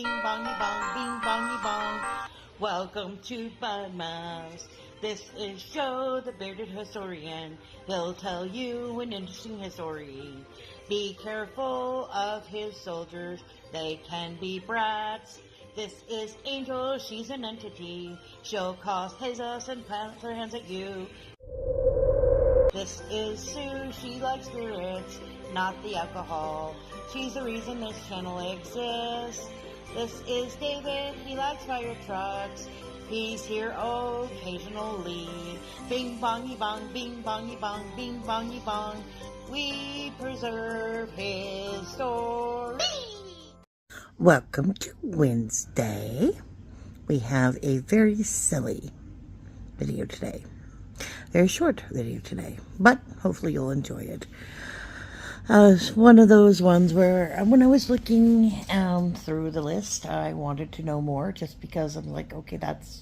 Bing bongy bong, bing bongy bong. Welcome to Bud Mouse. This is Joe, the bearded historian. He'll tell you an interesting history. Be careful of his soldiers, they can be brats. This is Angel, she's an entity. She'll cause chaos and plant her hands at you. This is Sue, she likes spirits, not the alcohol. She's the reason this channel exists. This is David, he likes fire trucks. He's here occasionally. Bing bongy bong, bing bongy bong, bing bongy bong. We preserve his story. Welcome to Wednesday. We have a very silly video today. Very short video today, but hopefully you'll enjoy it. It's one of those ones where when I was looking through the list, I wanted to know more just because I'm like, okay, that's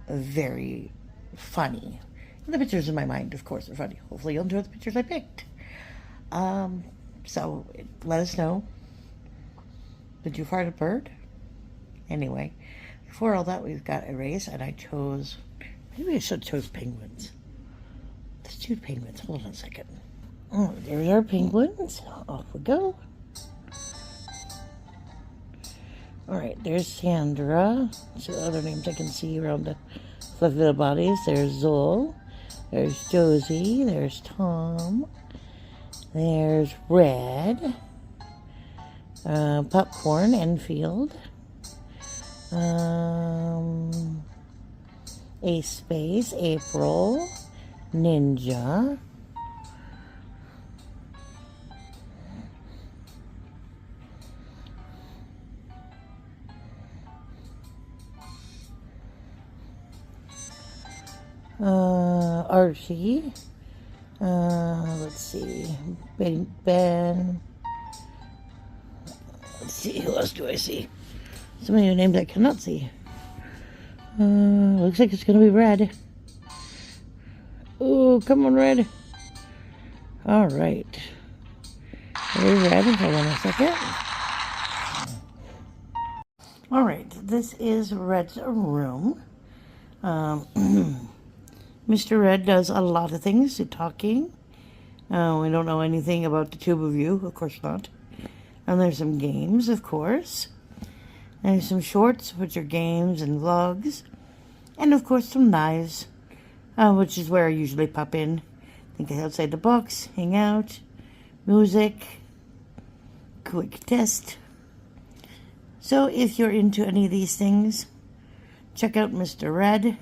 very funny. And the pictures in my mind, of course, are funny. Hopefully you'll enjoy the pictures I picked. So let us know. Did you fart a bird? Anyway, before all that, we've got a race, and I chose, maybe I should have chose penguins. Let's choose penguins. Hold on a second. Oh, there's our penguins. Off we go. Alright, there's Sandra. So other names I can see around the fluffy little bodies. There's Zoel. There's Josie. There's Tom. There's Red. Popcorn, Enfield. A Space, April. Ninja. Archie. Let's see. Ben. Let's see, who else do I see? So many names I cannot see. Looks like it's gonna be Red. Oh, come on, Red. Alright. There's Red. Hold on a second. Alright, this is Red's room. Mr. Red does a lot of things, talking. We don't know anything about the tube of you, of course not. And there's some games, of course. And there's some shorts, which are games and vlogs. And of course some knives, which is where I usually pop in. Think outside the box, hang out, music, quick test. So if you're into any of these things, check out Mr. Red.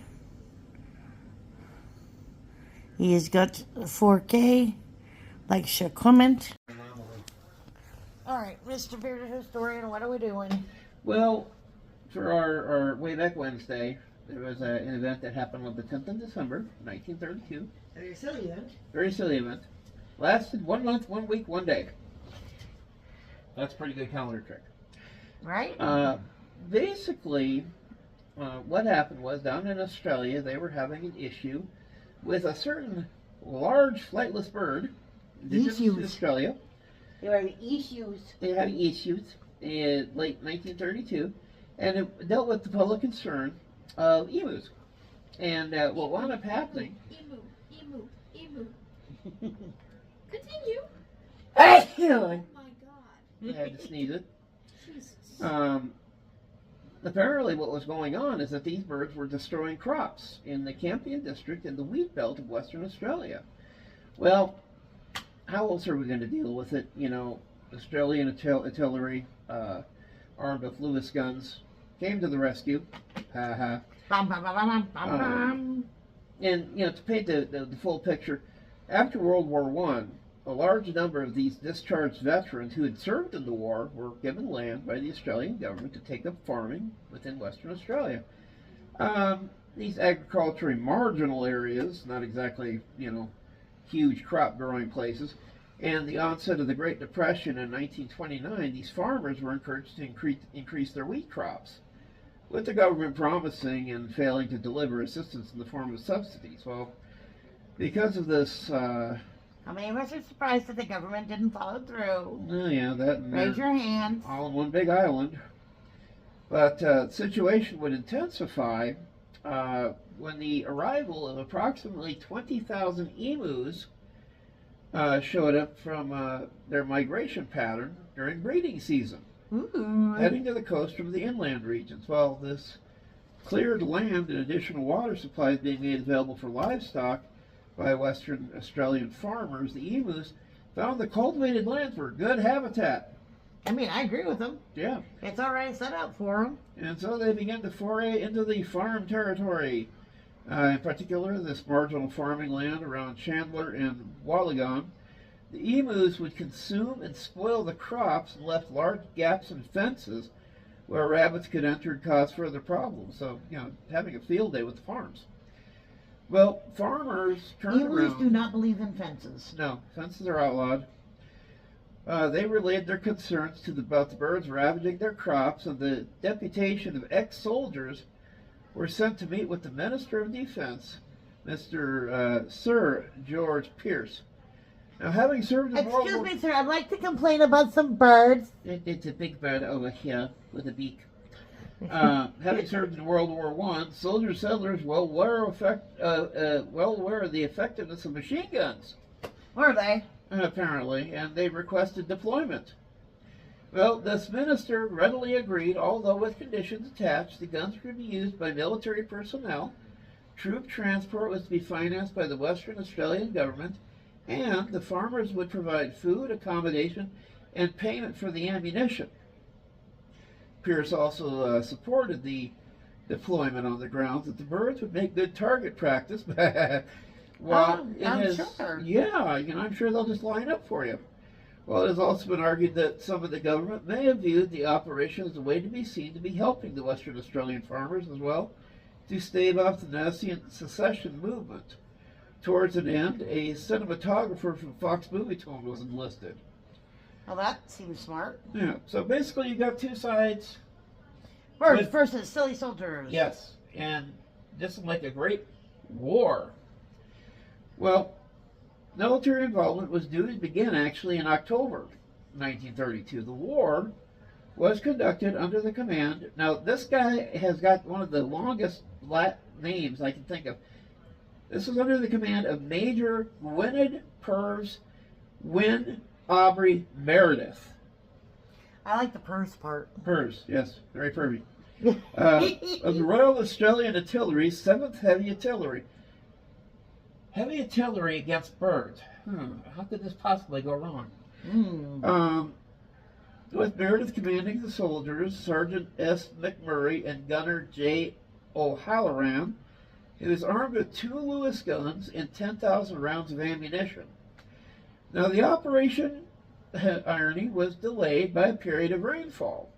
He has got 4K. Like, share, comment. Alright, Mr. Bearded Historian, what are we doing? Well, for our Wayback Wednesday, there was an event that happened on the 10th of December, 1932. Very silly event. Very silly event. Lasted 1 month, 1 week, 1 day. That's a pretty good calendar trick. Right? Basically, what happened was down in Australia, they were having an issue with a certain large flightless bird, indigenous to Australia. They were having issues. They had issues in late 1932, and it dealt with the public concern of emus. And what wound up happening... Emu. Continue. Oh My God. I had to sneeze it. Jesus. Apparently what was going on is that these birds were destroying crops in the Campion district in the wheat belt of Western Australia. Well, how else are we going to deal with it? You know, Australian artillery, armed with Lewis guns, came to the rescue. Ha ha. And, you know, to paint the full picture, after World War I, a large number of these discharged veterans who had served in the war were given land by the Australian government to take up farming within Western Australia. These agriculturally marginal areas, not exactly, you know, huge crop growing places, and the onset of the Great Depression in 1929, these farmers were encouraged to increase their wheat crops, with the government promising and failing to deliver assistance in the form of subsidies. Well, because of this How many of us are surprised that the government didn't follow through? Oh yeah, that and Raise your hands. all in one big island. But the situation would intensify when the arrival of approximately 20,000 emus showed up from their migration pattern during breeding season, heading to the coast from the inland regions. While this cleared land and additional water supplies being made available for livestock by Western Australian farmers, the emus found the cultivated lands were good habitat. I mean, I agree with them. Yeah. It's all right set up for them. And so they began to foray into the farm territory. In particular, this marginal farming land around Chandler and Wollongong. The emus would consume and spoil the crops and left large gaps in fences where rabbits could enter and cause further problems. So, having a field day with the farms. Well, farmers turned Emus around. do not believe in fences. No, fences are outlawed. They relayed their concerns about the birds ravaging their crops, and the deputation of ex-soldiers were sent to meet with the Minister of Defense, Mr. Sir George Pierce. Now, having served in World Excuse War... me, sir. I'd like to complain about some birds. It's a big bird over here with a beak. Having served in World War I, soldier settlers well aware of the effectiveness of machine guns. Were they? Apparently, and they requested deployment. Well, this minister readily agreed, although with conditions attached. The guns were to be used by military personnel, troop transport was to be financed by the Western Australian government, and the farmers would provide food, accommodation, and payment for the ammunition. Pierce also supported the deployment on the grounds that the birds would make good target practice. Well, I'm sure. Yeah, I'm sure they'll just line up for you. Well, it has also been argued that some of the government may have viewed the operation as a way to be seen to be helping the Western Australian farmers as well to stave off the Nazi and secession movement. Towards an end, a cinematographer from Fox Movietone was enlisted. Well, that seems smart. Yeah, so basically you got two sides. Birds versus silly soldiers. Yes, and this is like a great war. Well, military involvement was due to begin actually in October 1932. The war was conducted under the command. Now, this guy has got one of the longest names I can think of. This was under the command of Major Gwynedd Purves Wynne Aubrey Meredith. I like the purse part. Purves, yes, very pervy. Of the Royal Australian Artillery, 7th Heavy Artillery. Heavy artillery against birds. How could this possibly go wrong? With Meredith commanding the soldiers, Sergeant S. McMurray and Gunner J. O'Halloran, he was armed with 2 Lewis guns and 10,000 rounds of ammunition. Now, the operation, irony, was delayed by a period of rainfall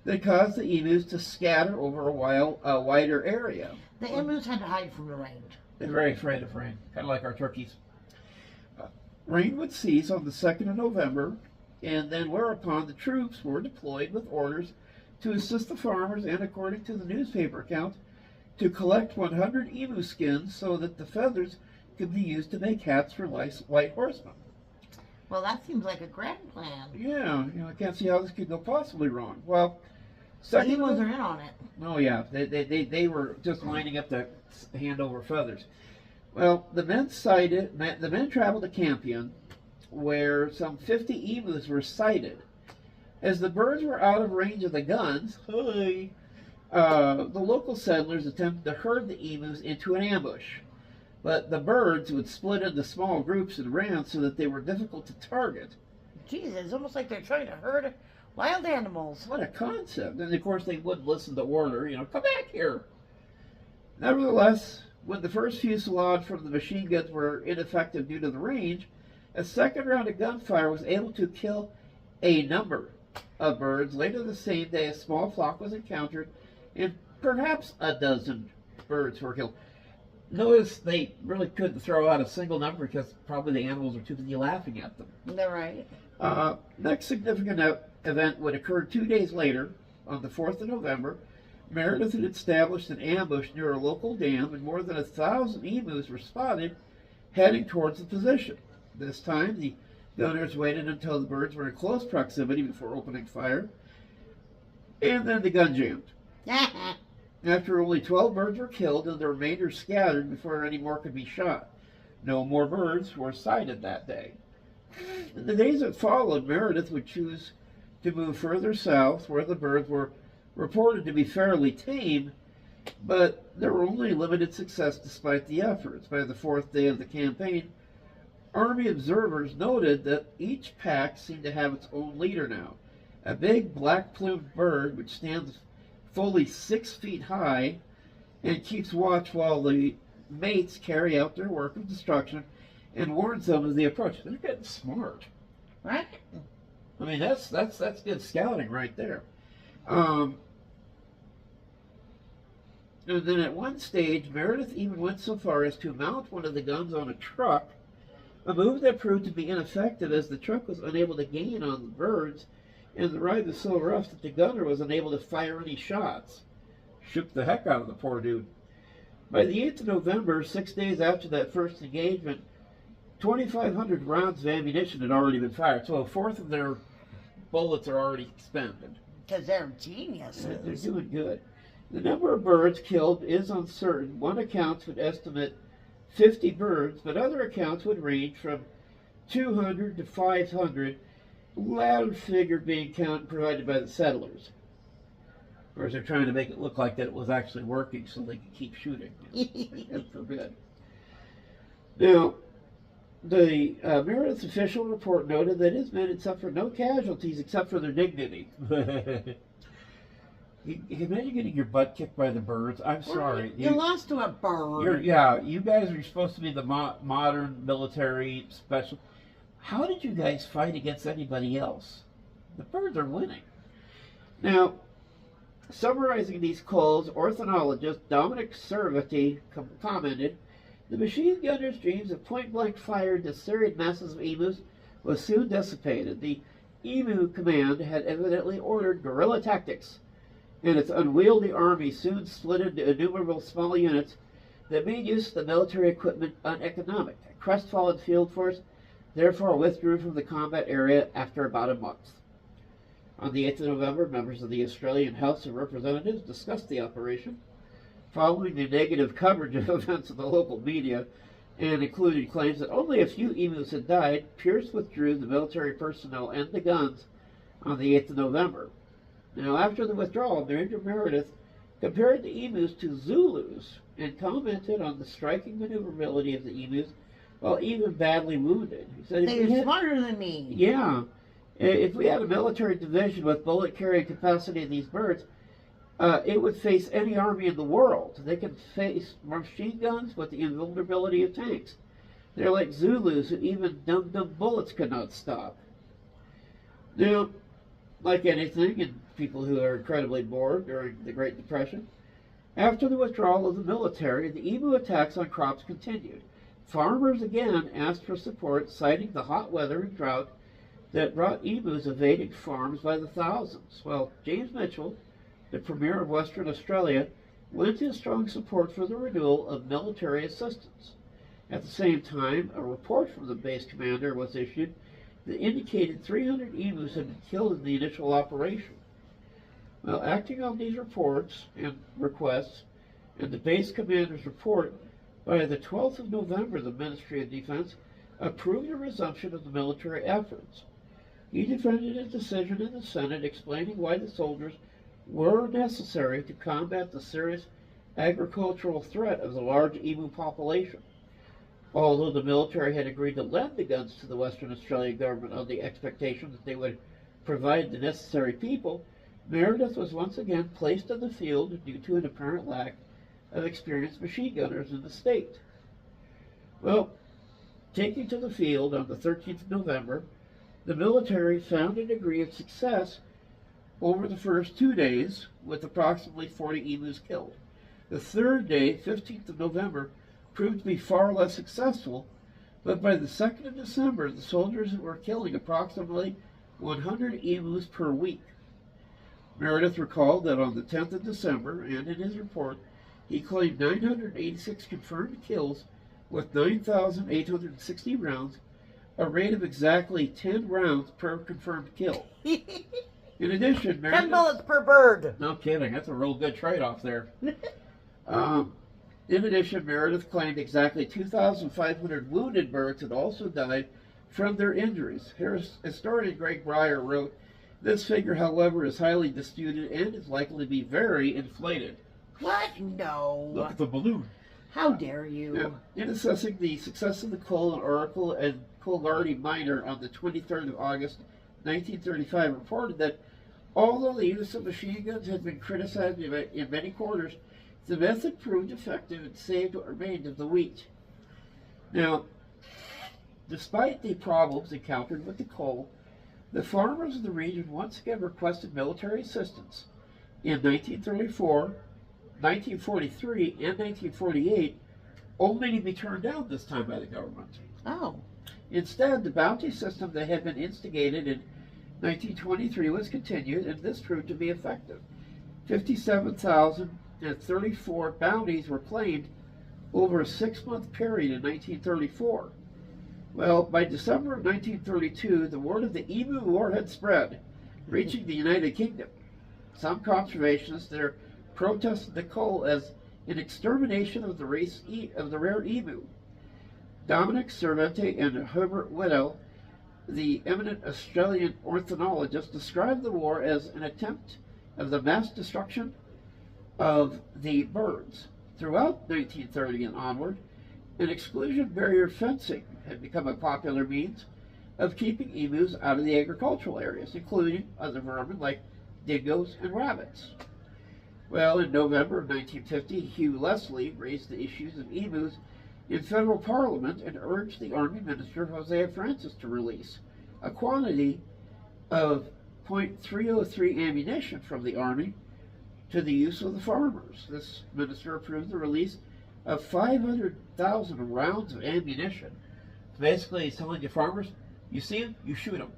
that caused the emus to scatter over a wider area. The emus had to hide from the rain. They're very afraid of rain, kind of like our turkeys. Rain would cease on the 2nd of November, and then whereupon the troops were deployed with orders to assist the farmers and, according to the newspaper account, to collect 100 emu skins so that the feathers could be used to make hats for white horsemen. Well, that seems like a grand plan. Yeah, I can't see how this could go possibly wrong. Well, The emus are in on it. Oh yeah, they were just lining up to hand over feathers. Well, the men traveled to Campion, where some 50 emus were sighted. As the birds were out of range of the guns, the local settlers attempted to herd the emus into an ambush. But the birds would split into small groups and ran so that they were difficult to target. Jeez, it's almost like they're trying to herd wild animals. What a concept. And of course they wouldn't listen to order, come back here. Nevertheless, when the first fusillade from the machine guns were ineffective due to the range, a second round of gunfire was able to kill a number of birds. Later the same day, a small flock was encountered, and perhaps a dozen birds were killed. Notice they really couldn't throw out a single number because probably the animals are too busy laughing at them. They're right. Next significant event would occur 2 days later, on the 4th of November. Meredith had established an ambush near a local dam, and more than 1,000 emus were spotted heading towards the position. This time, the gunners waited until the birds were in close proximity before opening fire. And then the gun jammed. After only 12 birds were killed and the remainder scattered before any more could be shot. No more birds were sighted that day. In the days that followed, Meredith would choose to move further south where the birds were reported to be fairly tame, but there were only limited success despite the efforts. By the fourth day of the campaign, Army observers noted that each pack seemed to have its own leader now. A big black-plumed bird which stands fully 6 feet high and keeps watch while the mates carry out their work of destruction and warns them of the approach. They're getting smart. What? I mean, that's good scouting right there. And then at one stage, Meredith even went so far as to mount one of the guns on a truck, a move that proved to be ineffective as the truck was unable to gain on the birds, and the ride was so rough that the gunner was unable to fire any shots. Shook the heck out of the poor dude. By the 8th of November, 6 days after that first engagement, 2,500 rounds of ammunition had already been fired, so a fourth of their bullets are already expended. Because they're geniuses. They're doing good. The number of birds killed is uncertain. One account would estimate 50 birds, but other accounts would range from 200 to 500, the latter figure being provided by the settlers. Of course, they're trying to make it look like that it was actually working so they can keep shooting. That's forbid. Now, the Meredith official report noted that his men had suffered no casualties except for their dignity. You imagine getting your butt kicked by the birds. I'm sorry. You lost to a bird. You guys are supposed to be the modern military special. How did you guys fight against anybody else? The birds are winning. Now, summarizing these calls, ornithologist Dominic Cervati commented, the machine gunner's dreams of point-blank fire to serried masses of emus was soon dissipated. The Emu command had evidently ordered guerrilla tactics, and its unwieldy army soon split into innumerable small units that made use of the military equipment uneconomic. A crestfallen field force therefore withdrew from the combat area after about a month. On the 8th of November, members of the Australian House of Representatives discussed the operation. Following the negative coverage of events in the local media, and including claims that only a few emus had died, Pierce withdrew the military personnel and the guns on the 8th of November. Now, after the withdrawal, Major Meredith compared the emus to Zulus and commented on the striking maneuverability of the emus while even badly wounded. He said, They're smarter than me. Yeah. If we had a military division with bullet-carrying capacity of these birds, it would face any army in the world. They can face machine guns with the invulnerability of tanks. They're like Zulus who even dumb bullets could not stop. Now, like anything, and people who are incredibly bored during the Great Depression, after the withdrawal of the military, the emu attacks on crops continued. Farmers again asked for support, citing the hot weather and drought that brought emus invading farms by the thousands. Well, James Mitchell, the Premier of Western Australia, lent his strong support for the renewal of military assistance. At the same time, a report from the base commander was issued that indicated 300 emus had been killed in the initial operation. Well, acting on these reports and requests, and the base commander's report, by the 12th of November, the Ministry of Defense approved a resumption of the military efforts. He defended his decision in the Senate, explaining why the soldiers were necessary to combat the serious agricultural threat of the large emu population. Although the military had agreed to lend the guns to the Western Australian government on the expectation that they would provide the necessary people, Meredith was once again placed in the field due to an apparent lack of experienced machine gunners in the state. Well, taking to the field on the 13th of November, the military found a degree of success over the first 2 days, with approximately 40 emus killed. The third day, 15th of November, proved to be far less successful, but by the 2nd of December, the soldiers were killing approximately 100 emus per week. Meredith recalled that on the 10th of December, and in his report, he claimed 986 confirmed kills with 9,860 rounds, a rate of exactly 10 rounds per confirmed kill. In addition, 10 Meredith, bullets per bird. no kidding, that's a real good trade-off there. In addition, Meredith claimed exactly 2,500 wounded birds had also died from their injuries. Historian Greg Breyer wrote, "This figure, however, is highly disputed and is likely to be very inflated." What? No. Look at the balloon. How dare you? Yeah. In assessing the success of the Cole and Oracle and Coolgardie Miner on the 23rd of August, 1935, reported that although the use of machine guns had been criticized in many quarters, the method proved effective and saved what remained of the wheat. Now, despite the problems encountered with the coal, the farmers of the region once again requested military assistance. In 1934, 1943, and 1948, only to be turned down this time by the government. Oh. Instead, the bounty system that had been instigated in 1923 was continued, and this proved to be effective. 57,034 bounties were claimed over a 6-month period in 1934. Well, by December of 1932, the word of the Emu War had spread, reaching the United Kingdom. Some conservationists there protested the coal as an extermination of the rare emu. Dominic Cervente and Herbert Weddell, the eminent Australian ornithologist, described the war as an attempt of the mass destruction of the birds. Throughout 1930 and onward, an exclusion barrier fencing had become a popular means of keeping emus out of the agricultural areas, including other vermin like dingoes and rabbits. Well, in November of 1950, Hugh Leslie raised the issues of emus in federal parliament and urged the Army Minister Hosea Francis to release a quantity of .303 ammunition from the Army to the use of the farmers. This minister approved the release of 500,000 rounds of ammunition. Basically, he's telling the farmers, you see them, you shoot them.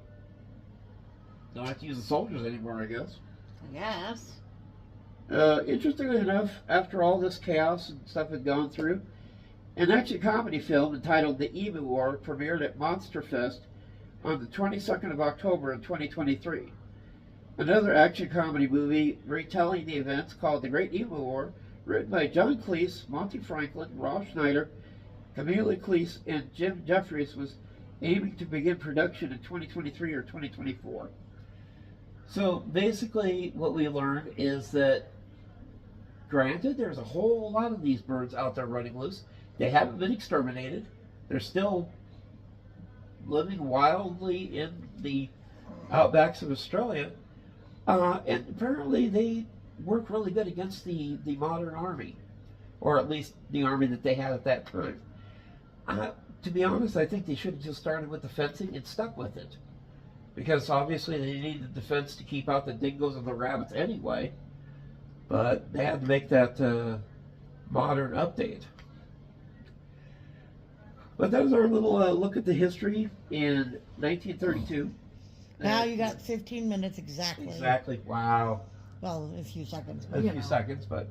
Don't have to use the soldiers anymore, I guess. Yes. Interestingly enough, after all this chaos and stuff had gone through, an action comedy film entitled The Emu War premiered at Monster Fest on the 22nd of October in 2023. Another action comedy movie retelling the events called The Great Emu War, written by John Cleese, Monty Franklin, Rob Schneider, Camilla Cleese, and Jim Jeffries, was aiming to begin production in 2023 or 2024. So basically what we learned is that, granted, there's a whole lot of these birds out there running loose. They haven't been exterminated. They're still living wildly in the outbacks of Australia. And apparently they work really good against the modern army, or at least the army that they had at that time. To be honest, I think they should have just started with the fencing and stuck with it, because obviously they needed the defense to keep out the dingoes and the rabbits anyway, but they had to make that modern update. But that was our little look at the history in 1932. Now you got 15 minutes exactly. Exactly. Wow. Well, a few seconds. A few seconds, but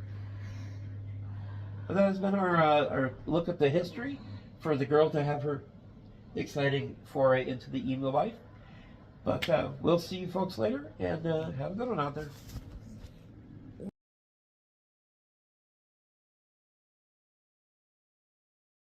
that has been our look at the history for the girl to have her exciting foray into the emu life. But we'll see you folks later, and have a good one out there.